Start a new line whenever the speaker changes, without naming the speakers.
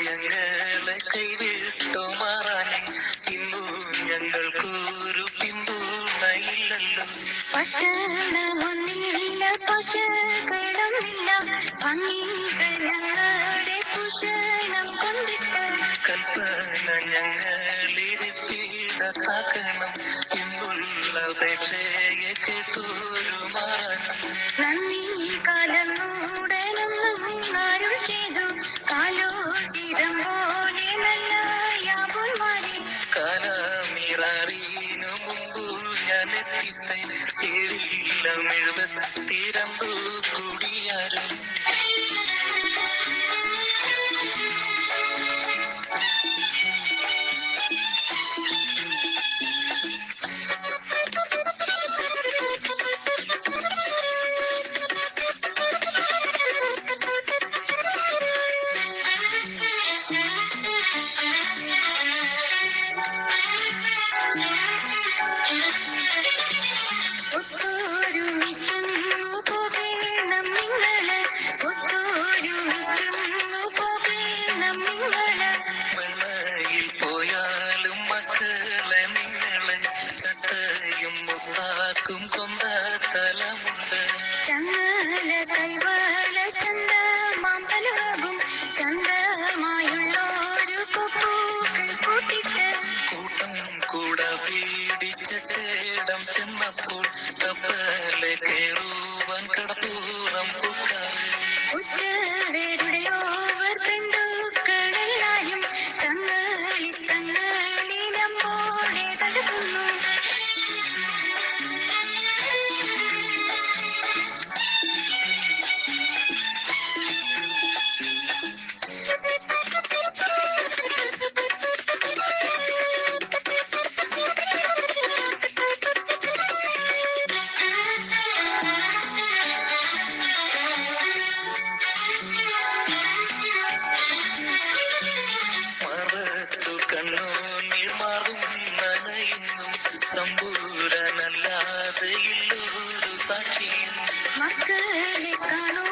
ഞങ്ങളെ കൈവിട്ടോ മാറാനെ ഇന്നു ഞങ്ങൾക്കൊരു പിന്തുണയില്ലല്ലോ.
പട്ടണമൊന്നില്ല, പശകളൊന്നില്ല, ഭംഗികൾ ഞങ്ങളുടെ ഭൂഷണം കൊണ്ടിട്ട്
കൽപ്പന ഞങ്ങളിരിപ്പിടത്താക്കണം ഇന്നുള്ള അപേക്ഷയെ കേട്ടോരു മാറാനും.
നന്ദി കാലമൂടനെന്നും അരുൾ ചെയ്തു കാലോചിതം പോലെ നല്ല യാബോന്മാരെ.
കാലമിറാറിനു മുമ്പു ഞാൻ എത്തിത്തെ ഏഴില്ലം 72 കുടിയാരും.
ഒത്തൊരുമിക്കുന്നു പോകണം നിങ്ങള്, ഒത്തൊരുമിക്കുന്നു പോകണം നിങ്ങള്.
വെള്ളയിൽ പോയാലും മക്കളെ നിങ്ങളെ ചട്ടയും മുത്താക്കും കൊണ്ട തലമുണ്ട്.
ചങ്ങല കൈവള ചന്തമാമ്പലവും ചന്തമായുള്ളൊരു കൊപ്പൂക്കൾ കൂട്ടിട്ട്
കൂട്ടം കൂട പീഡിച്ചിടം ചെന്നപ്പോൾ കപ്പലെ കേറുവാൻ കടപ്പൂറം പൂക്കാറ്.
ഉറ്റവരുടെയോവർ ബന്ധുക്കളെല്ലാരും തങ്ങളിലമ്പോടെ തടുക്കുന്നു.
മറത്തു കണ്ണു നീർമാറും നനയുന്നു തമ്പൂരനല്ലാതെ ഇല്ലൊരു സാക്ഷിയും.
മക്കളെ കാണൂ